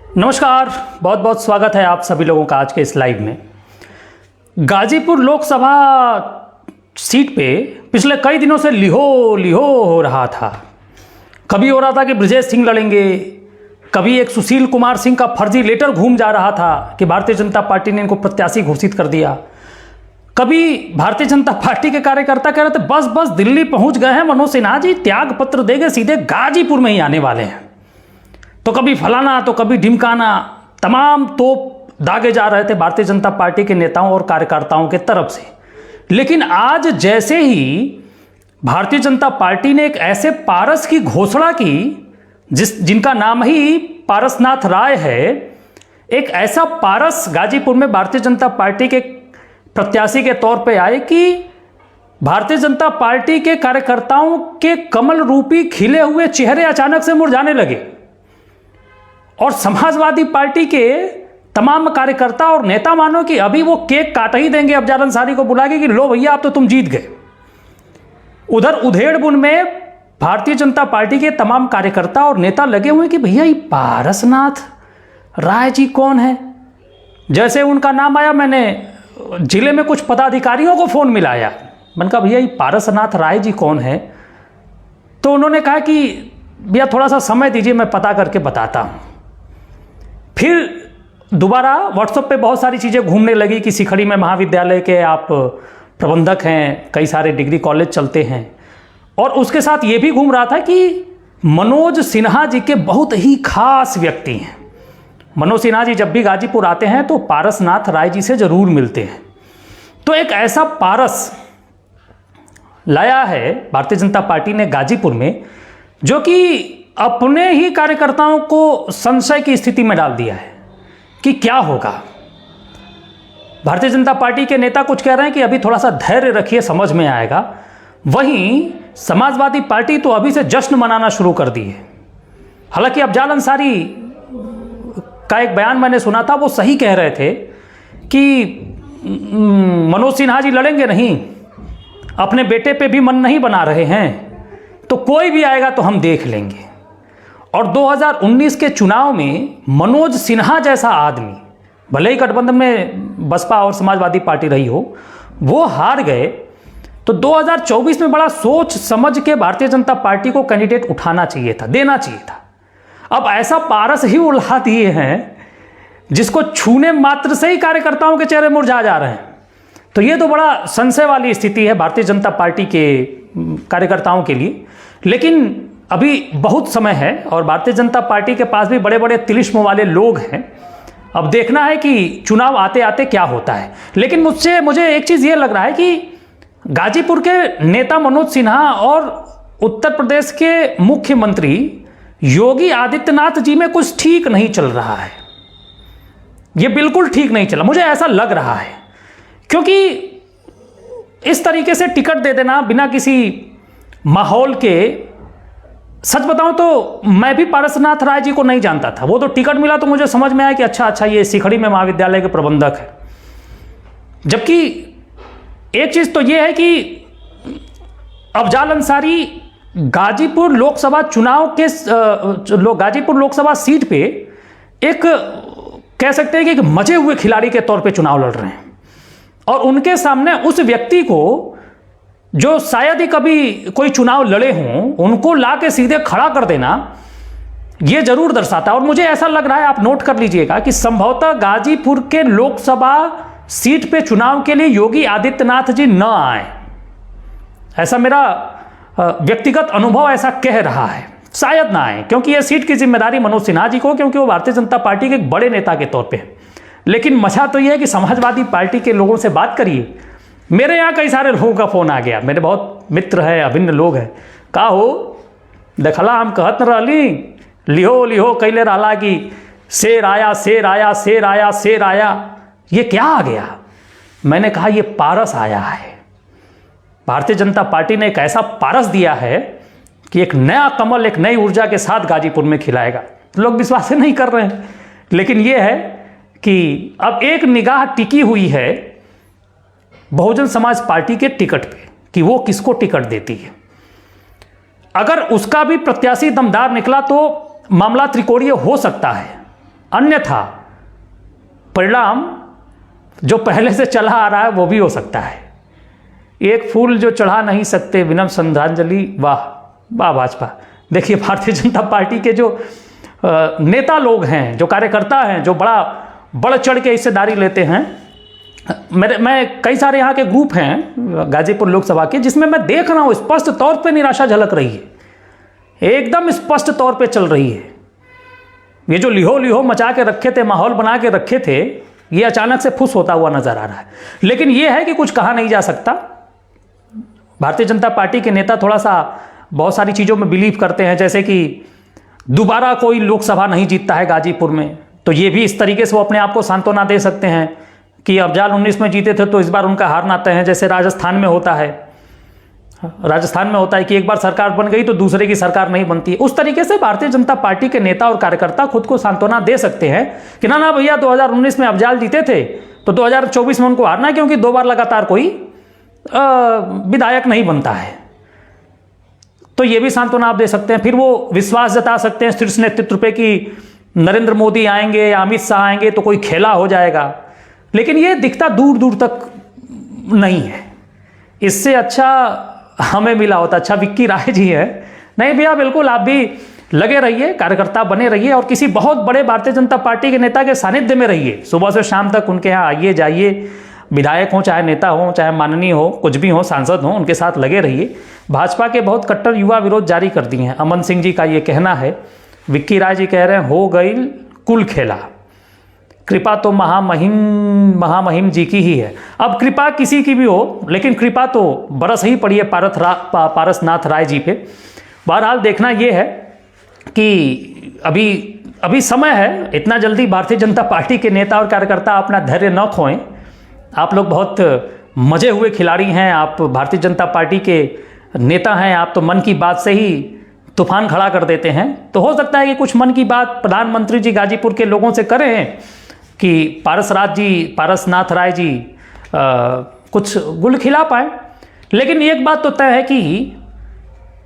नमस्कार, बहुत बहुत स्वागत है आप सभी लोगों का आज के इस लाइव में। गाजीपुर लोकसभा सीट पे पिछले कई दिनों से लिहो लिहो हो रहा था। कभी हो रहा था कि ब्रजेश सिंह लड़ेंगे, कभी एक सुशील कुमार सिंह का फर्जी लेटर घूम जा रहा था कि भारतीय जनता पार्टी ने इनको प्रत्याशी घोषित कर दिया। कभी भारतीय जनता पार्टी के कार्यकर्ता कह रहे थे बस बस दिल्ली पहुंच गए हैं, मनोज सिन्हा जी त्याग पत्र देंगे, सीधे गाजीपुर में ही आने वाले हैं। तो कभी फलाना तो कभी ढिमकाना, तमाम तोप दागे जा रहे थे भारतीय जनता पार्टी के नेताओं और कार्यकर्ताओं के तरफ से। लेकिन आज जैसे ही भारतीय जनता पार्टी ने एक ऐसे पारस की घोषणा की जिनका नाम ही पारसनाथ राय है, एक ऐसा पारस गाजीपुर में भारतीय जनता पार्टी के प्रत्याशी के तौर पे आए कि भारतीय जनता पार्टी के कार्यकर्ताओं के कमल रूपी खिले हुए चेहरे अचानक से मुरझाने लगे और समाजवादी पार्टी के तमाम कार्यकर्ता और नेता मानो कि अभी वो केक काट ही देंगे, अफजल अंसारी को बुला के कि लो भैया अब तो तुम जीत गए। उधर उधेड़बुन में भारतीय जनता पार्टी के तमाम कार्यकर्ता और नेता लगे हुए कि भैया ये पारसनाथ राय जी कौन है। जैसे उनका नाम आया, मैंने जिले में कुछ पदाधिकारियों को फोन मिलाया, मैंने कहा भैया ये पारसनाथ राय जी कौन है। तो उन्होंने कहा कि भैया थोड़ा सा समय दीजिए, मैं पता करके बताता हूँ। फिर दोबारा व्हाट्सएप पे बहुत सारी चीज़ें घूमने लगी कि सिखड़ी में महाविद्यालय के आप प्रबंधक हैं, कई सारे डिग्री कॉलेज चलते हैं, और उसके साथ ये भी घूम रहा था कि मनोज सिन्हा जी के बहुत ही खास व्यक्ति हैं। मनोज सिन्हा जी जब भी गाजीपुर आते हैं तो पारसनाथ राय जी से ज़रूर मिलते हैं। तो एक ऐसा पारस लाया है भारतीय जनता पार्टी ने गाजीपुर में, जो कि अपने ही कार्यकर्ताओं को संशय की स्थिति में डाल दिया है कि क्या होगा। भारतीय जनता पार्टी के नेता कुछ कह रहे हैं कि अभी थोड़ा सा धैर्य रखिए, समझ में आएगा। वहीं समाजवादी पार्टी तो अभी से जश्न मनाना शुरू कर दी है। हालांकि अफजल अंसारी का एक बयान मैंने सुना था, वो सही कह रहे थे कि मनोज सिन्हा जी लड़ेंगे नहीं, अपने बेटे पे भी मन नहीं बना रहे हैं, तो कोई भी आएगा तो हम देख लेंगे। और 2019 के चुनाव में मनोज सिन्हा जैसा आदमी, भले ही गठबंधन में बसपा और समाजवादी पार्टी रही हो, वो हार गए। तो 2024 में बड़ा सोच समझ के भारतीय जनता पार्टी को कैंडिडेट उठाना चाहिए था, देना चाहिए था। अब ऐसा पारस ही उल्हा दिए हैं जिसको छूने मात्र से ही कार्यकर्ताओं के चेहरे मुरझा जा रहे हैं। तो ये तो बड़ा संशय वाली स्थिति है भारतीय जनता पार्टी के कार्यकर्ताओं के लिए। लेकिन अभी बहुत समय है और भारतीय जनता पार्टी के पास भी बड़े बड़े तिलिस्म वाले लोग हैं। अब देखना है कि चुनाव आते आते क्या होता है। लेकिन मुझे एक चीज़ ये लग रहा है कि गाजीपुर के नेता मनोज सिन्हा और उत्तर प्रदेश के मुख्यमंत्री योगी आदित्यनाथ जी में कुछ ठीक नहीं चल रहा है। ये बिल्कुल ठीक नहीं चला, मुझे ऐसा लग रहा है। क्योंकि इस तरीके से टिकट दे देना बिना किसी माहौल के, सच बताऊं तो मैं भी पारसनाथ राय जी को नहीं जानता था। वो तो टिकट मिला तो मुझे समझ में आया कि अच्छा ये सिखड़ी में महाविद्यालय के प्रबंधक है। जबकि एक चीज तो ये है कि अफजल अंसारी गाजीपुर लोकसभा चुनाव के गाजीपुर लोकसभा सीट पे एक कह सकते हैं कि एक मजे हुए खिलाड़ी के तौर पे चुनाव लड़ रहे हैं, और उनके सामने उस व्यक्ति को जो शायद ही कभी कोई चुनाव लड़े हों, उनको ला के सीधे खड़ा कर देना, ये जरूर दर्शाता है। और मुझे ऐसा लग रहा है, आप नोट कर लीजिएगा, कि संभवतः गाजीपुर के लोकसभा सीट पे चुनाव के लिए योगी आदित्यनाथ जी न आए, ऐसा मेरा व्यक्तिगत अनुभव ऐसा कह रहा है। शायद ना आए, क्योंकि यह सीट की जिम्मेदारी मनोज सिन्हा जी को, क्योंकि वो भारतीय जनता पार्टी के एक बड़े नेता के तौर पे है। लेकिन मजा तो यह है कि समाजवादी पार्टी के लोगों से बात करिए। मेरे यहाँ कई सारे लोगों का फोन आ गया, मेरे बहुत मित्र हैं, अभिन्न लोग हैं। का हो देखला हम कहत न रहली, लिहो लिहो कैले रहला कि शेर आया शेर आया शेर आया शेर आया, ये क्या आ गया? मैंने कहा ये पारस आया है। भारतीय जनता पार्टी ने एक ऐसा पारस दिया है कि एक नया कमल, एक नई ऊर्जा के साथ गाजीपुर में खिलाएगा। लोग विश्वास नहीं कर रहे हैं, लेकिन ये है कि अब एक निगाह टिकी हुई है बहुजन समाज पार्टी के टिकट पे कि वो किसको टिकट देती है। अगर उसका भी प्रत्याशी दमदार निकला तो मामला त्रिकोणीय हो सकता है। अन्यथा परिणाम जो पहले से चला आ रहा है वो भी हो सकता है। एक फूल जो चढ़ा नहीं सकते विनम्र श्रद्धांजलि, वाह वाह भाजपा। देखिए भारतीय जनता पार्टी के जो नेता लोग हैं, जो कार्यकर्ता हैं, जो बढ़ चढ़ के हिस्सेदारी लेते हैं, मैं कई सारे यहाँ के ग्रुप हैं गाजीपुर लोकसभा के, जिसमें मैं देख रहा हूँ स्पष्ट तौर पे निराशा झलक रही है, एकदम स्पष्ट तौर पे चल रही है। ये जो लिहो लिहो मचा के रखे थे, माहौल बना के रखे थे, ये अचानक से फुस होता हुआ नजर आ रहा है। लेकिन ये है कि कुछ कहा नहीं जा सकता। भारतीय जनता पार्टी के नेता थोड़ा सा बहुत सारी चीज़ों में बिलीव करते हैं, जैसे कि दोबारा कोई लोकसभा नहीं जीतता है गाजीपुर में, तो ये भी इस तरीके से वो अपने आप को सांत्वना दे सकते हैं कि अफजाल 19 में जीते थे तो इस बार उनका हार ना तय है। जैसे राजस्थान में होता है कि एक बार सरकार बन गई तो दूसरे की सरकार नहीं बनती है। उस तरीके से भारतीय जनता पार्टी के नेता और कार्यकर्ता खुद को सांत्वना दे सकते हैं कि ना भैया 2019 में अफजाल जीते थे तो 2024 में उनको हारना है, क्योंकि 2 बार लगातार कोई विधायक नहीं बनता है। तो ये भी सांत्वना आप दे सकते हैं। फिर वो विश्वास जता सकते हैं शीर्ष नेतृत्व पे कि नरेंद्र मोदी आएंगे या अमित शाह आएंगे तो कोई खेला हो जाएगा। लेकिन ये दिखता दूर दूर तक नहीं है। इससे अच्छा हमें मिला होता, अच्छा विक्की राय जी है। नहीं भैया, बिल्कुल आप भी लगे रहिए, कार्यकर्ता बने रहिए और किसी बहुत बड़े भारतीय जनता पार्टी के नेता के सानिध्य में रहिए। सुबह से शाम तक उनके यहाँ आइए जाइए, विधायक हो चाहे नेता हो चाहे माननीय हो, कुछ भी हो, सांसद हो, उनके साथ लगे रहिए। भाजपा के बहुत कट्टर युवा विरोध जारी कर दिए हैं। अमन सिंह जी का ये कहना है। विक्की राय जी कह रहे हैं हो गई कुल खेला, कृपा तो महामहिम जी की ही है। अब कृपा किसी की भी हो, लेकिन कृपा तो बरस ही पड़ी है पारसनाथ राय जी पे। बहरहाल देखना ये है कि अभी समय है, इतना जल्दी भारतीय जनता पार्टी के नेता और कार्यकर्ता अपना धैर्य न खोएं। आप लोग बहुत मजे हुए खिलाड़ी हैं, आप भारतीय जनता पार्टी के नेता हैं, आप तो मन की बात से ही तूफान खड़ा कर देते हैं। तो हो सकता है कि कुछ मन की बात प्रधानमंत्री जी गाजीपुर के लोगों से करें कि पारसनाथ राय जी कुछ गुल खिला पाए। लेकिन एक बात तो तय है कि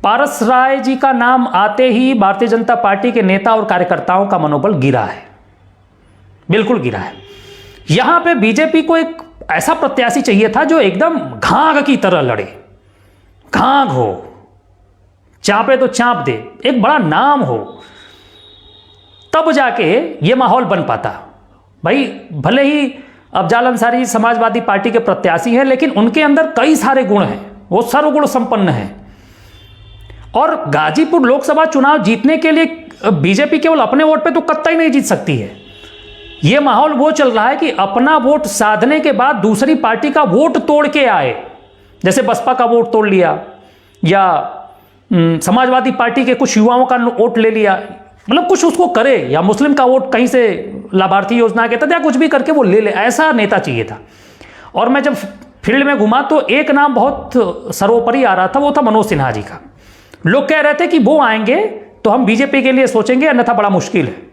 पारस राय जी का नाम आते ही भारतीय जनता पार्टी के नेता और कार्यकर्ताओं का मनोबल गिरा है, बिल्कुल गिरा है। यहां पे बीजेपी को एक ऐसा प्रत्याशी चाहिए था जो एकदम घाघ की तरह लड़े, घाघ हो, चापे तो चाप दे, एक बड़ा नाम हो, तब जाके ये माहौल बन पाता। भाई भले ही अफजाल अंसारी समाजवादी पार्टी के प्रत्याशी हैं, लेकिन उनके अंदर कई सारे गुण हैं, वो सर्वगुण संपन्न हैं। और गाजीपुर लोकसभा चुनाव जीतने के लिए बीजेपी केवल अपने वोट पे तो कतई नहीं जीत सकती है। ये माहौल वो चल रहा है कि अपना वोट साधने के बाद दूसरी पार्टी का वोट तोड़ के आए, जैसे बसपा का वोट तोड़ लिया या समाजवादी पार्टी के कुछ युवाओं का वोट ले लिया, मतलब कुछ उसको करे, या मुस्लिम का वोट कहीं से लाभार्थी योजना के तहत या कुछ भी करके वो ले ले, ऐसा नेता चाहिए था। और मैं जब फील्ड में घुमा तो एक नाम बहुत सर्वोपरि आ रहा था, वो था मनोज सिन्हा जी का। लोग कह रहे थे कि वो आएंगे तो हम बीजेपी के लिए सोचेंगे, अन्यथा बड़ा मुश्किल है।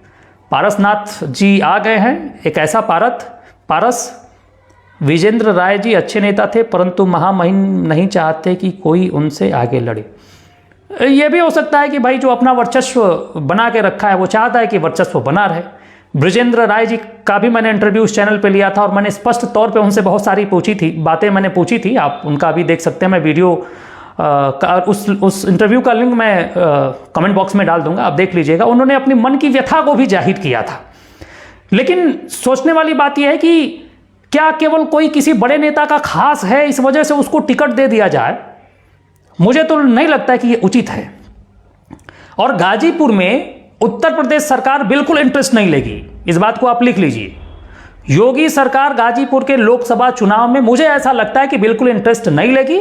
पारसनाथ जी आ गए हैं, एक ऐसा पारस विजेंद्र राय जी अच्छे नेता थे, परंतु महामहिम नहीं चाहते कि कोई उनसे आगे लड़े। ये भी हो सकता है कि भाई जो अपना वर्चस्व बना के रखा है वो चाहता है कि वर्चस्व बना रहे। ब्रिजेंद्र राय जी का भी मैंने इंटरव्यू उस चैनल पे लिया था और मैंने स्पष्ट तौर पे उनसे बहुत सारी बातें मैंने पूछी थी। आप उनका भी देख सकते हैं, मैं वीडियो उस इंटरव्यू का लिंक मैं कमेंट बॉक्स में डाल दूंगा, आप देख लीजिएगा। उन्होंने अपनी मन की व्यथा को भी जाहिर किया था। लेकिन सोचने वाली बात यह है कि क्या केवल कोई किसी बड़े नेता का खास है इस वजह से उसको टिकट दे दिया जाए? मुझे तो नहीं लगता है कि ये उचित है। और गाजीपुर में उत्तर प्रदेश सरकार बिल्कुल इंटरेस्ट नहीं लेगी, इस बात को आप लिख लीजिए। योगी सरकार गाजीपुर के लोकसभा चुनाव में मुझे ऐसा लगता है कि बिल्कुल इंटरेस्ट नहीं लेगी।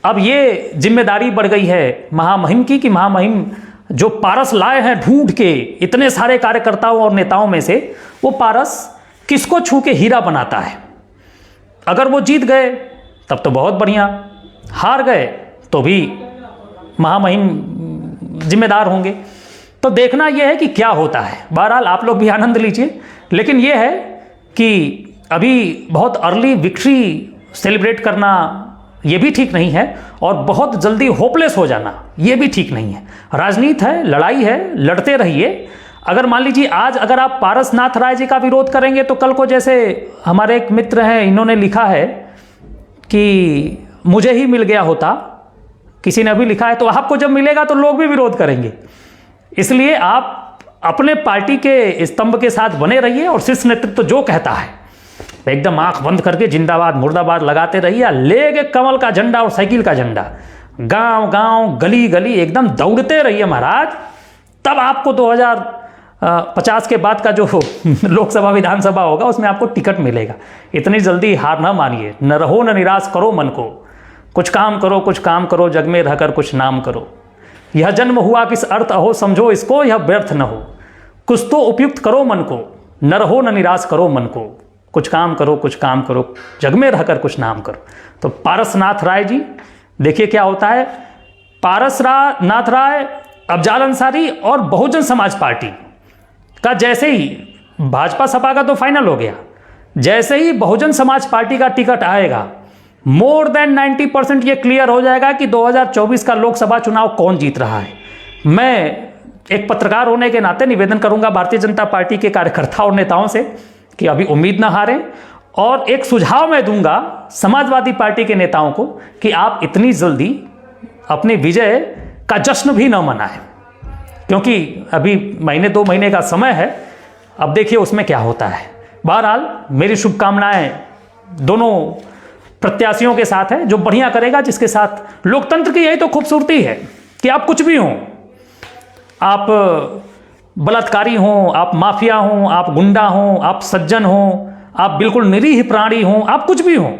अब ये जिम्मेदारी बढ़ गई है महामहिम की कि महामहिम जो पारस लाए हैं ढूंढ के इतने सारे कार्यकर्ताओं और नेताओं में से, वो पारस किसको छू के हीरा बनाता है। अगर वो जीत गए तब तो बहुत बढ़िया, हार गए तो भी महामहिम जिम्मेदार होंगे। तो देखना यह है कि क्या होता है। बहरहाल आप लोग भी आनंद लीजिए, लेकिन यह है कि अभी बहुत अर्ली विक्ट्री सेलिब्रेट करना ये भी ठीक नहीं है, और बहुत जल्दी होपलेस हो जाना ये भी ठीक नहीं है। राजनीति है, लड़ाई है, लड़ते रहिए। अगर मान लीजिए आज अगर आप पारसनाथ राय जी का विरोध करेंगे तो कल को, जैसे हमारे एक मित्र हैं, इन्होंने लिखा है कि मुझे ही मिल गया होता, किसी ने अभी लिखा है, तो आपको जब मिलेगा तो लोग भी विरोध करेंगे। इसलिए आप अपने पार्टी के स्तंभ के साथ बने रहिए और शीर्ष नेतृत्व जो कहता है एकदम आंख बंद करके जिंदाबाद मुर्दाबाद लगाते रहिए, लेके कमल का झंडा और साइकिल का झंडा गांव गांव गली गली एकदम दौड़ते रहिए महाराज। तब आपको 2050 के बाद का जो लोकसभा विधानसभा होगा उसमें आपको टिकट मिलेगा। इतनी जल्दी हार ना मानिए, न रहो न निराश करो मन को, कुछ काम करो, कुछ काम करो, जग में रहकर कुछ नाम करो। यह जन्म हुआ किस अर्थ हो, समझो इसको, यह व्यर्थ न हो। कुछ तो उपयुक्त करो मन को, न रहो न निराश करो मन को, कुछ काम करो, कुछ काम करो, जग में रहकर कुछ नाम करो। तो पारसनाथ राय जी, देखिए क्या होता है। पारसनाथ राय, अफजाल अंसारी और बहुजन समाज पार्टी का जैसे ही भाजपा सपा का तो फाइनल हो गया, जैसे ही बहुजन समाज पार्टी का टिकट आएगा, मोर देन 90% ये क्लियर हो जाएगा कि 2024 का लोकसभा चुनाव कौन जीत रहा है। मैं एक पत्रकार होने के नाते निवेदन करूंगा भारतीय जनता पार्टी के कार्यकर्ता और नेताओं से कि अभी उम्मीद ना हारें, और एक सुझाव मैं दूंगा समाजवादी पार्टी के नेताओं को कि आप इतनी जल्दी अपनी विजय का जश्न भी न मनाएं, क्योंकि अभी महीने 2 महीने का समय है। अब देखिए उसमें क्या होता है। बहरहाल मेरी शुभकामनाएं दोनों प्रत्याशियों के साथ है, जो बढ़िया करेगा, जिसके साथ लोकतंत्र की यही तो खूबसूरती है कि आप कुछ भी हों, आप बलात्कारी हों, आप माफिया हों, आप गुंडा हों, आप सज्जन हों, आप बिल्कुल निरीह प्राणी हों, आप कुछ भी हों,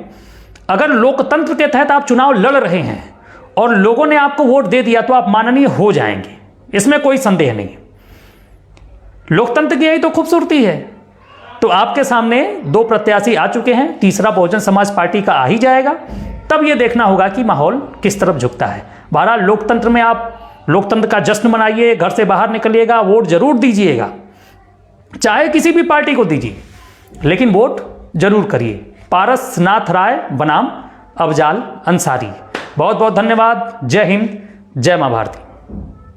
अगर लोकतंत्र के तहत आप चुनाव लड़ रहे हैं और लोगों ने आपको वोट दे दिया तो आप माननीय हो जाएंगे, इसमें कोई संदेह नहीं। लोकतंत्र की यही तो खूबसूरती है। तो आपके सामने 2 प्रत्याशी आ चुके हैं, तीसरा बहुजन समाज पार्टी का आ ही जाएगा। तब यह देखना होगा कि माहौल किस तरफ झुकता है। बहरहाल लोकतंत्र में आप लोकतंत्र का जश्न मनाइए, घर से बाहर निकलिएगा, वोट जरूर दीजिएगा, चाहे किसी भी पार्टी को दीजिए, लेकिन वोट जरूर करिए। पारसनाथ राय बनाम अफजाल अंसारी। बहुत बहुत धन्यवाद। जय हिंद, जय मां भारती।